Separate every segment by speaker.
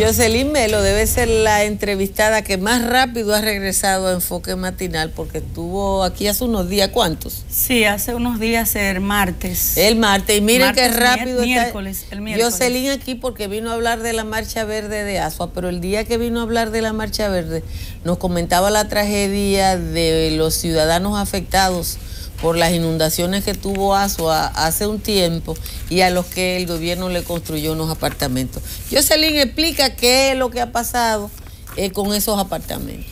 Speaker 1: Jocelyn Melo debe ser la entrevistada que más rápido ha regresado a Enfoque Matinal, porque estuvo aquí hace unos días. ¿Cuántos?
Speaker 2: Sí, hace unos días, el martes.
Speaker 1: El martes, y miren qué rápido
Speaker 2: miércoles,
Speaker 1: está.
Speaker 2: El miércoles.
Speaker 1: Jocelyn aquí porque vino a hablar de la Marcha Verde de Asua, pero el día que vino a hablar de la Marcha Verde nos comentaba la tragedia de los ciudadanos afectados por las inundaciones que tuvo Asua hace un tiempo y a los que el gobierno le construyó unos apartamentos. Jocelyn, explica qué es lo que ha pasado con esos apartamentos.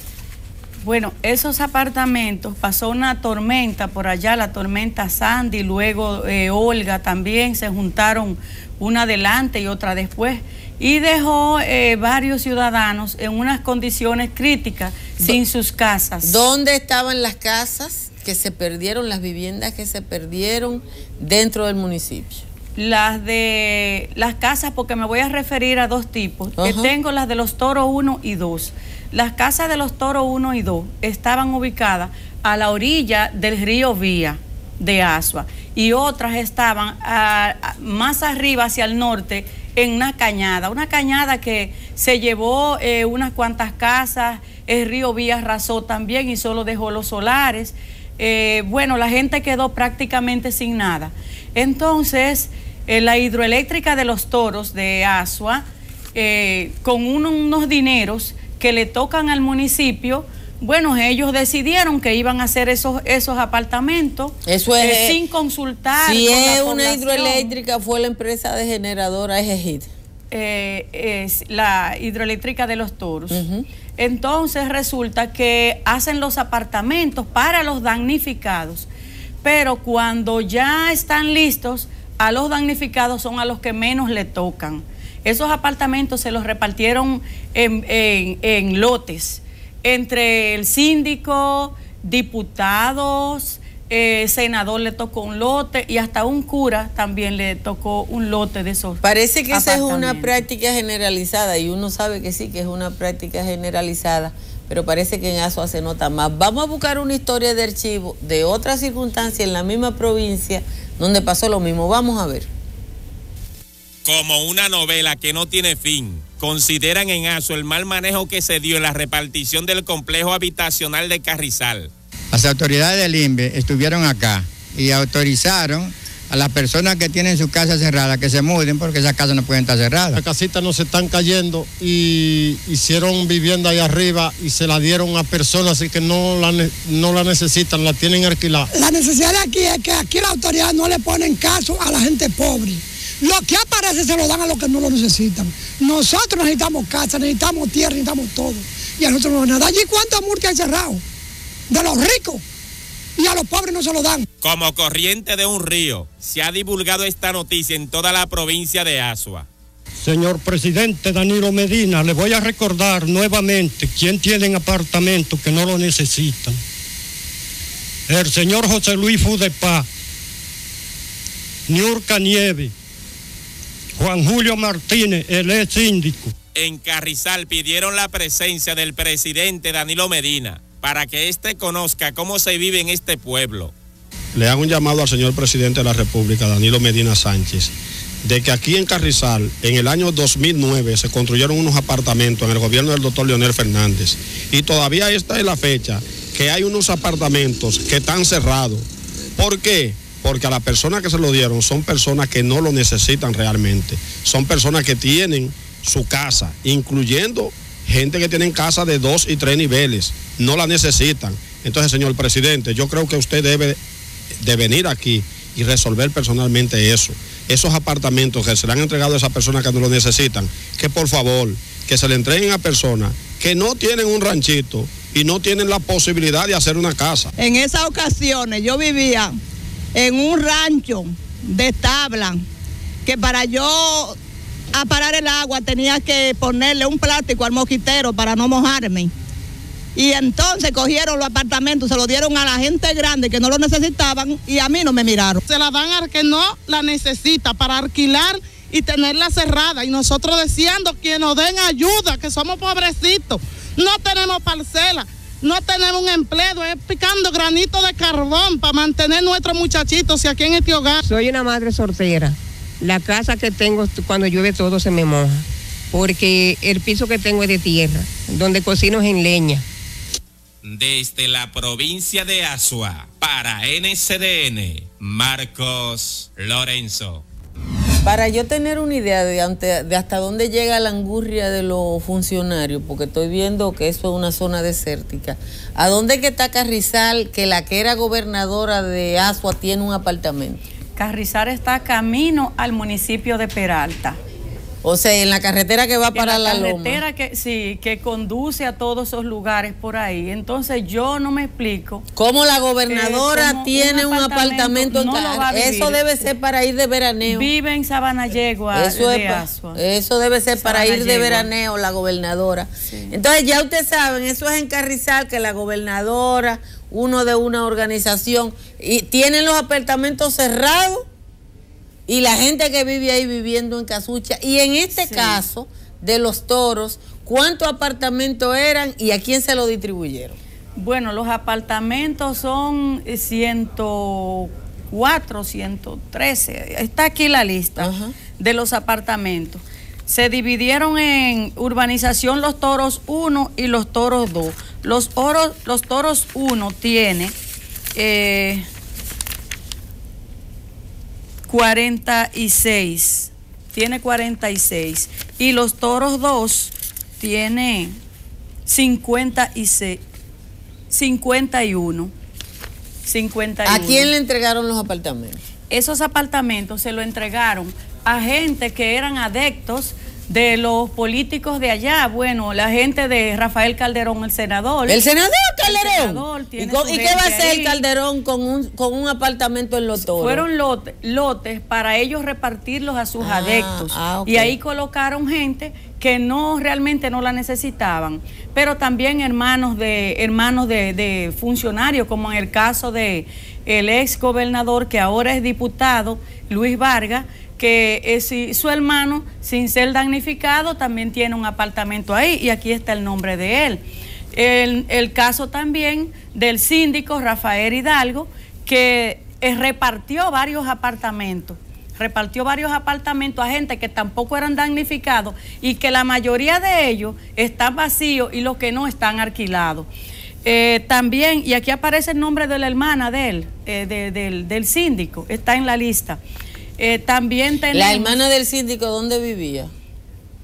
Speaker 2: Bueno, esos apartamentos, pasó una tormenta por allá, la tormenta Sandy, luego Olga también, se juntaron una adelante y otra después, y dejó varios ciudadanos en unas condiciones críticas, sin sus casas.
Speaker 1: ¿Dónde estaban las casas que se perdieron, las viviendas que se perdieron dentro del municipio?
Speaker 2: Las casas, porque me voy a referir a dos tipos. Tengo las de los Toros 1 y 2. Las casas de los Toros 1 y 2 estaban ubicadas a la orilla del río Vía de Asua, y otras estaban más arriba hacia el norte en una cañada que se llevó unas cuantas casas. El río Vía arrasó también y solo dejó los solares. Bueno, la gente quedó prácticamente sin nada. Entonces, la hidroeléctrica de los Toros de Asua, con unos dineros que le tocan al municipio, bueno, ellos decidieron que iban a hacer esos apartamentos.
Speaker 1: Eso es,
Speaker 2: sin consultar.
Speaker 1: Si
Speaker 2: con
Speaker 1: es
Speaker 2: la
Speaker 1: una
Speaker 2: población.
Speaker 1: hidroeléctrica, fue la empresa de generadora Ejejid.
Speaker 2: Es la hidroeléctrica de los Toros. Entonces resulta que hacen los apartamentos para los damnificados, pero cuando ya están listos, a los damnificados son a los que menos le tocan. Esos apartamentos se los repartieron en lotes entre el síndico, diputados, senador le tocó un lote y hasta un cura también le tocó un lote de esos.
Speaker 1: Parece que esa es una práctica generalizada y uno sabe que sí, que es una práctica generalizada, pero parece que en Asua se nota más. Vamos a buscar una historia de archivo de otra circunstancia en la misma provincia donde pasó lo mismo. Vamos a ver.
Speaker 3: Como una novela que no tiene fin, consideran en Asua el mal manejo que se dio en la repartición del complejo habitacional de Carrizal.
Speaker 4: Las autoridades del INVE estuvieron acá y autorizaron a las personas que tienen su casa cerrada que se muden, porque esas casas no pueden estar cerradas.
Speaker 5: Las casitas no se están cayendo y hicieron vivienda ahí arriba y se la dieron a personas que no la necesitan, la tienen alquilada.
Speaker 6: La necesidad de aquí es que aquí las autoridades no le ponen caso a la gente pobre. Lo que aparece se lo dan a los que no lo necesitan. Nosotros necesitamos casa, necesitamos tierra, necesitamos todo. Y a nosotros no nos dan nada. ¿Allí cuántos multas han cerrado? De los ricos. Y a los pobres no se lo dan.
Speaker 3: Como corriente de un río, se ha divulgado esta noticia en toda la provincia de Asua.
Speaker 5: Señor presidente Danilo Medina, le voy a recordar nuevamente quién tiene apartamentos que no lo necesitan. El señor José Luis Fudepá, Niurka Nieves, Juan Julio Martínez, el ex síndico.
Speaker 3: En Carrizal pidieron la presencia del presidente Danilo Medina para que éste conozca cómo se vive en este pueblo.
Speaker 7: Le hago un llamado al señor presidente de la República, Danilo Medina Sánchez, de que aquí en Carrizal, en el año 2009, se construyeron unos apartamentos en el gobierno del doctor Leonel Fernández. Y todavía esta es la fecha que hay unos apartamentos que están cerrados. ¿Por qué? Porque a las personas que se lo dieron son personas que no lo necesitan realmente. Son personas que tienen su casa, incluyendo gente que tienen casa de 2 y 3 niveles. No la necesitan. Entonces, señor presidente, yo creo que usted debe de venir aquí y resolver personalmente eso. Esos apartamentos que se le han entregado a esas personas que no lo necesitan, que por favor, que se le entreguen a personas que no tienen un ranchito y no tienen la posibilidad de hacer una casa.
Speaker 8: En esas ocasiones yo vivía en un rancho de tabla, que para yo aparar el agua tenía que ponerle un plástico al mosquitero para no mojarme. Y entonces cogieron los apartamentos, se los dieron a la gente grande que no lo necesitaban y a mí no me miraron.
Speaker 9: Se la dan al que no la necesita para alquilar y tenerla cerrada. Y nosotros deseando que nos den ayuda, que somos pobrecitos, no tenemos parcela, no tenemos un empleo, es picando granito de carbón para mantener nuestros muchachitos aquí en este hogar.
Speaker 10: Soy una madre soltera. La casa que tengo, cuando llueve todo se me moja. porque el piso que tengo es de tierra, donde cocino es en leña.
Speaker 3: Desde la provincia de Azua, para NCDN, Marcos Lorenzo.
Speaker 1: Para yo tener una idea de hasta dónde llega la angurria de los funcionarios, porque estoy viendo que eso es una zona desértica, ¿a dónde que está Carrizal, que la que era gobernadora de Azua tiene un apartamento?
Speaker 2: Carrizal está camino al municipio de Peralta.
Speaker 1: O sea, en la carretera que va para la loma.
Speaker 2: La carretera que conduce a todos esos lugares por ahí. Entonces yo no me explico.
Speaker 1: ¿Cómo la gobernadora tiene un apartamento en Carrizal? Eso debe ser para ir de veraneo.
Speaker 2: Vive en Sabana Yegua de Azua.
Speaker 1: Eso debe ser para ir de veraneo la gobernadora. Sí. Entonces ya ustedes saben, eso es en Carrizal, que la gobernadora, uno de una organización, y tienen los apartamentos cerrados. Y la gente que vive ahí viviendo en casucha. Y en este caso de los toros, ¿cuántos apartamentos eran y a quién se lo distribuyeron?
Speaker 2: Bueno, los apartamentos son 104, 113. Está aquí la lista de los apartamentos. Se dividieron en urbanización Los Toros 1 y Los Toros 2. Los Toros 1 tiene 46, tiene 46, y Los Toros 2 tiene 56, 51.
Speaker 1: ¿A quién le entregaron los apartamentos?
Speaker 2: Esos apartamentos se lo entregaron a gente que eran adeptos de los políticos de allá. Bueno, la gente de Rafael Calderón, el senador.
Speaker 1: ¿El senador Calderón?
Speaker 2: El senador
Speaker 1: ¿Y qué va a hacer el Calderón con un apartamento en Los Toros?
Speaker 2: Fueron lotes para ellos repartirlos a sus adeptos.
Speaker 1: Okay.
Speaker 2: Y ahí colocaron gente que realmente no la necesitaban. Pero también hermanos de funcionarios, como en el caso de el ex gobernador, que ahora es diputado, Luis Vargas, que su hermano, sin ser damnificado, también tiene un apartamento ahí, y aquí está el nombre de él. El caso también del síndico Rafael Hidalgo, que repartió varios apartamentos a gente que tampoco eran damnificados, y que la mayoría de ellos están vacíos y los que no están alquilados. También, y aquí aparece el nombre de la hermana de él, del síndico, está en la lista. También tenemos...
Speaker 1: ¿La hermana del síndico dónde vivía?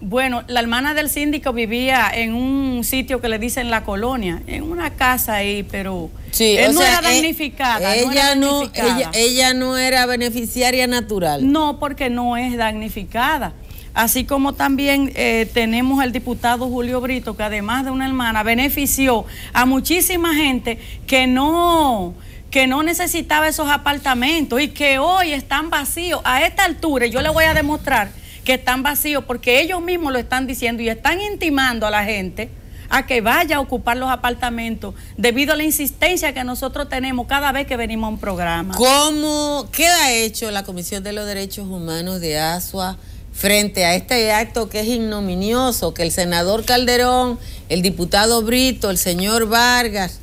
Speaker 2: Bueno, la hermana del síndico vivía en un sitio que le dicen La Colonia, en una casa ahí, pero
Speaker 1: sí,
Speaker 2: no era damnificada.
Speaker 1: Ella no era beneficiaria natural.
Speaker 2: No, porque no es damnificada. Así como también tenemos al diputado Julio Brito, que además de una hermana, benefició a muchísima gente que no necesitaba esos apartamentos y que hoy están vacíos. A esta altura yo le voy a demostrar que están vacíos, porque ellos mismos lo están diciendo y están intimando a la gente a que vaya a ocupar los apartamentos debido a la insistencia que nosotros tenemos cada vez que venimos a un programa.
Speaker 1: ¿Qué ha hecho la Comisión de los Derechos Humanos de Azua frente a este acto que es ignominioso, que el senador Calderón, el diputado Brito, el señor Vargas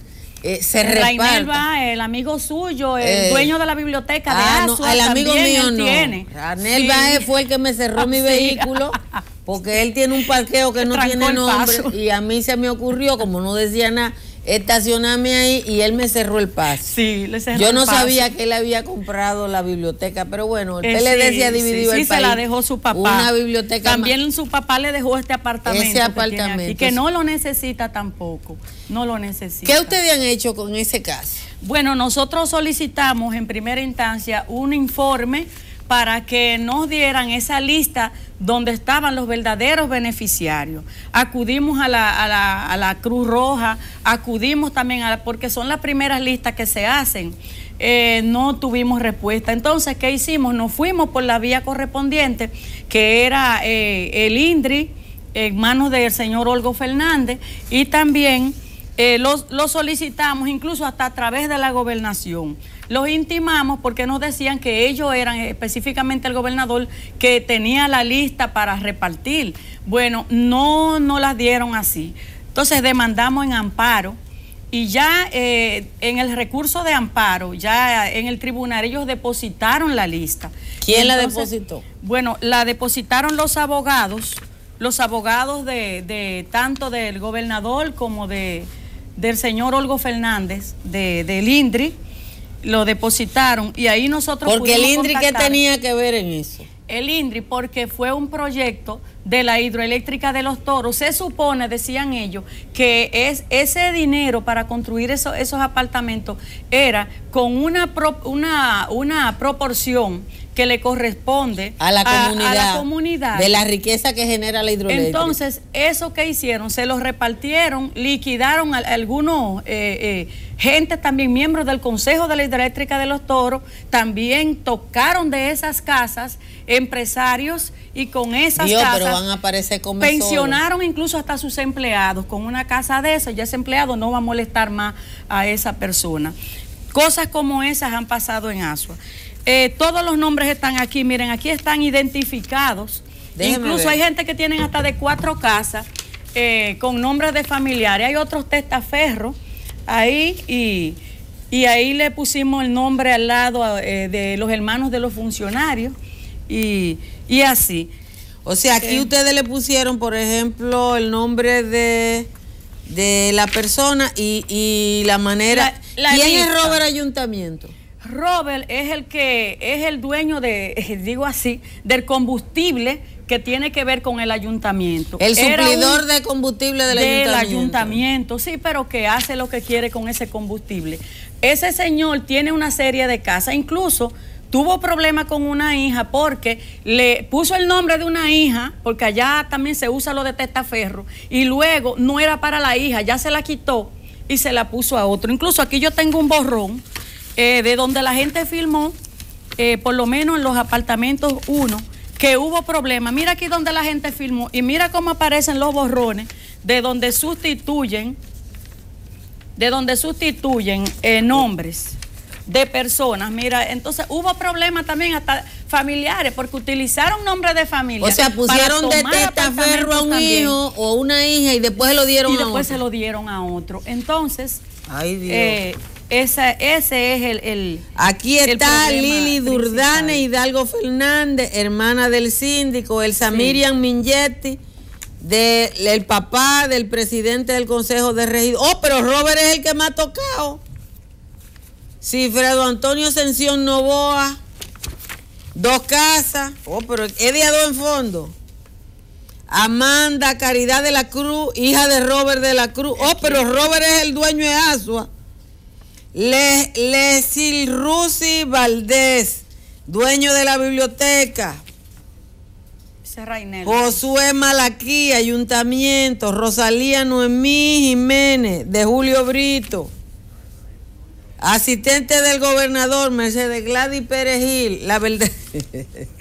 Speaker 1: se repartan?
Speaker 2: Rainel Baez, el amigo suyo, el dueño de la biblioteca de Azua,
Speaker 1: no, el amigo mío no.
Speaker 2: Tiene.
Speaker 1: Rainel Baez fue el que me cerró mi vehículo, porque él tiene un parqueo que no tiene nombre, y a mí se me ocurrió, como no decía nada, estacionarme ahí, y él me cerró el paso.
Speaker 2: Sí, le cerró
Speaker 1: Yo no
Speaker 2: el paso.
Speaker 1: Sabía que él había comprado la biblioteca, pero bueno, el PLD se ha dividido el país.
Speaker 2: Sí, se la dejó su papá.
Speaker 1: Una biblioteca
Speaker 2: también su papá le dejó este apartamento.
Speaker 1: Ese apartamento.
Speaker 2: Y que no lo necesita tampoco. No lo necesita.
Speaker 1: ¿Qué ustedes han hecho con ese caso?
Speaker 2: Bueno, nosotros solicitamos en primera instancia un informe para que nos dieran esa lista donde estaban los verdaderos beneficiarios. Acudimos a la Cruz Roja, acudimos también porque son las primeras listas que se hacen. No tuvimos respuesta. Entonces, ¿qué hicimos? Nos fuimos por la vía correspondiente, que era el INDRI, en manos del señor Olgo Fernández, y también lo solicitamos incluso hasta a través de la gobernación. Los intimamos porque nos decían que ellos eran, específicamente el gobernador, que tenía la lista para repartir. Bueno, no las dieron así. Entonces demandamos en amparo, y ya en el recurso de amparo, ya en el tribunal, ellos depositaron la lista.
Speaker 1: ¿Quién la depositó?
Speaker 2: Bueno, la depositaron los abogados los abogados de tanto del gobernador como del señor Olgo Fernández, del INDRI, lo depositaron y ahí nosotros
Speaker 1: porque el INDRI, ¿qué tenía que ver en eso?
Speaker 2: El INDRI, porque fue un proyecto de la hidroeléctrica de Los Toros. Se supone, decían ellos, que ese dinero para construir esos apartamentos era con una proporción que le corresponde
Speaker 1: a la comunidad de la riqueza que genera la hidroeléctrica.
Speaker 2: Entonces, eso que hicieron, se los repartieron, liquidaron a algunos gente también, miembros del Consejo de la Hidroeléctrica de Los Toros, también tocaron de esas casas, empresarios, y con esas casas
Speaker 1: pero van a aparecer
Speaker 2: pensionaron incluso hasta sus empleados. Con una casa de esas, ya ese empleado no va a molestar más a esa persona. Cosas como esas han pasado en Asua. Todos los nombres están aquí, miren, aquí están identificados. Incluso hay gente que tienen hasta de 4 casas con nombres de familiares. Hay otros testaferros ahí y ahí le pusimos el nombre al lado de los hermanos de los funcionarios y así.
Speaker 1: O sea, aquí ustedes le pusieron, por ejemplo, el nombre de la persona y la manera. ¿Quién es Robert Ayuntamiento?
Speaker 2: Robert es el dueño digo así, del combustible que tiene que ver con el ayuntamiento.
Speaker 1: El suplidor de combustible del
Speaker 2: ayuntamiento, sí, pero que hace lo que quiere con ese combustible. Ese señor tiene una serie de casas, incluso tuvo problemas con una hija porque le puso el nombre de una hija, porque allá también se usa lo de testaferro, y luego no era para la hija, ya se la quitó y se la puso a otro. Incluso aquí yo tengo un borrón de donde la gente filmó, por lo menos en los apartamentos 1, que hubo problemas. Mira aquí donde la gente filmó y mira cómo aparecen los borrones de donde sustituyen nombres de personas. Mira, entonces hubo problemas también hasta familiares porque utilizaron nombres de familia.
Speaker 1: O sea, pusieron de testaferro a un hijo o una hija y después se lo dieron a otro.
Speaker 2: Y después se lo dieron a otro. Entonces,
Speaker 1: ay, Dios.
Speaker 2: Ese es el
Speaker 1: aquí está Lili Durdane Hidalgo Fernández, hermana del síndico, Elsa Miriam Mingetti, el papá del presidente del Consejo de Regidores. Pero Robert es el que me ha tocado. Cifredo Antonio Ascensión Novoa, 2 casas. Pero es de a 2 en fondo. Amanda Caridad de la Cruz, hija de Robert de la Cruz. Pero Robert es el dueño de Asua. Lesilrusi Valdés, dueño de la biblioteca. Josué Malaquí, ayuntamiento. Rosalía Noemí Jiménez, de Julio Brito. Asistente del gobernador, Mercedes Gladys Pérez Gil. La verdad.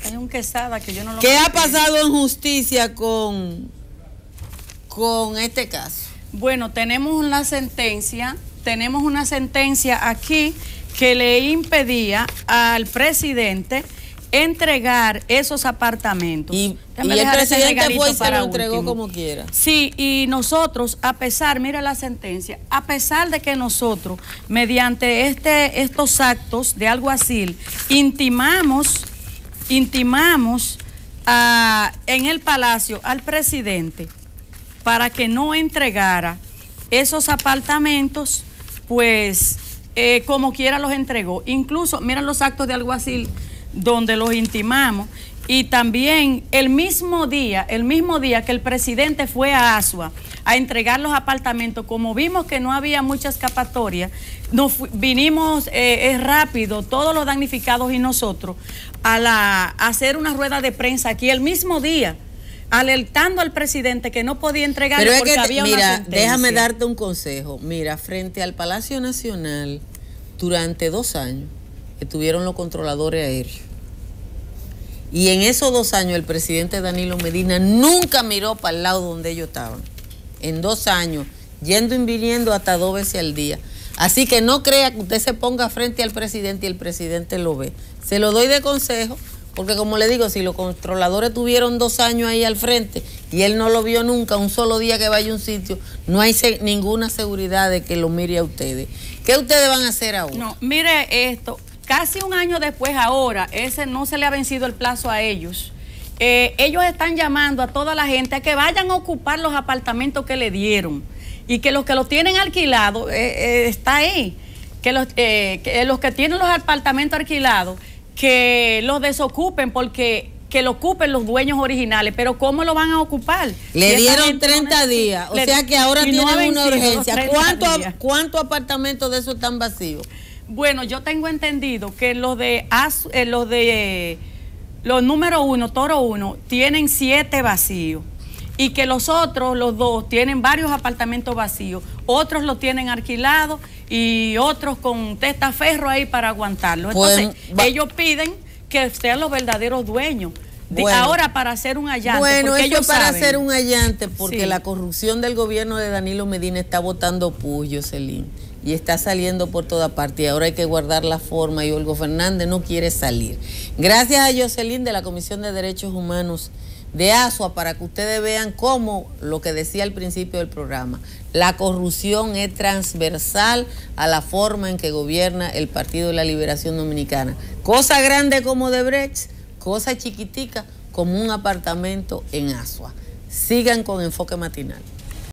Speaker 2: Hay un Quesada que yo no lo
Speaker 1: ¿Qué ha pasado en justicia con este caso?
Speaker 2: Bueno, tenemos una sentencia aquí que le impedía al presidente entregar esos apartamentos.
Speaker 1: Y el presidente fue y se lo entregó como quiera.
Speaker 2: Sí, y nosotros, a pesar, mira la sentencia, a pesar de que nosotros, mediante estos actos de alguacil, intimamos en el Palacio al presidente para que no entregara esos apartamentos, pues como quiera los entregó. Incluso, miren los actos de alguacil donde los intimamos, y también el mismo día que el presidente fue a Asua a entregar los apartamentos, como vimos que no había mucha escapatoria, vinimos rápido, todos los damnificados y nosotros, a hacer una rueda de prensa aquí el mismo día, alertando al presidente que no podía entregarlo porque había una sentencia.
Speaker 1: Déjame darte un consejo. Mira, frente al Palacio Nacional, durante 2 años, estuvieron los controladores aéreos. Y en esos 2 años el presidente Danilo Medina nunca miró para el lado donde ellos estaban. En 2 años, yendo y viniendo hasta 2 veces al día. Así que no crea que usted se ponga frente al presidente y el presidente lo ve. Se lo doy de consejo, porque como le digo, si los controladores tuvieron 2 años ahí al frente y él no lo vio nunca, un solo día que vaya a un sitio, no hay ninguna seguridad de que lo mire a ustedes. ¿Qué ustedes van a hacer ahora?
Speaker 2: No, mire esto. Casi un año después ahora, ese no se le ha vencido el plazo a ellos. ellos están llamando a toda la gente a que vayan a ocupar los apartamentos que le dieron y que los que lo tienen alquilado, está ahí, que los que tienen los apartamentos alquilados, que los desocupen porque que lo ocupen los dueños originales, pero ¿cómo lo van a ocupar?
Speaker 1: Le dieron 30 días, o sea que ahora tienen una urgencia. ¿Cuántos apartamentos de esos están vacíos?
Speaker 2: Bueno, yo tengo entendido que los número 1, Toro 1, tienen 7 vacíos y que los otros, los 2, tienen varios apartamentos vacíos. Otros los tienen alquilados y otros con testaferro ahí para aguantarlo. Entonces, ellos piden que sean los verdaderos dueños. Ahora para hacer un allante.
Speaker 1: Bueno, eso es para hacer un allante, porque la corrupción del gobierno de Danilo Medina está botando puyo, Celín, y está saliendo por toda parte. Y ahora hay que guardar la forma y Olgo Fernández no quiere salir. Gracias a Jocelyn de la Comisión de Derechos Humanos de Asua, para que ustedes vean cómo, lo que decía al principio del programa, la corrupción es transversal a la forma en que gobierna el Partido de la Liberación Dominicana. Cosa grande como Odebrecht, cosa chiquitica como un apartamento en Asua. Sigan con Enfoque Matinal.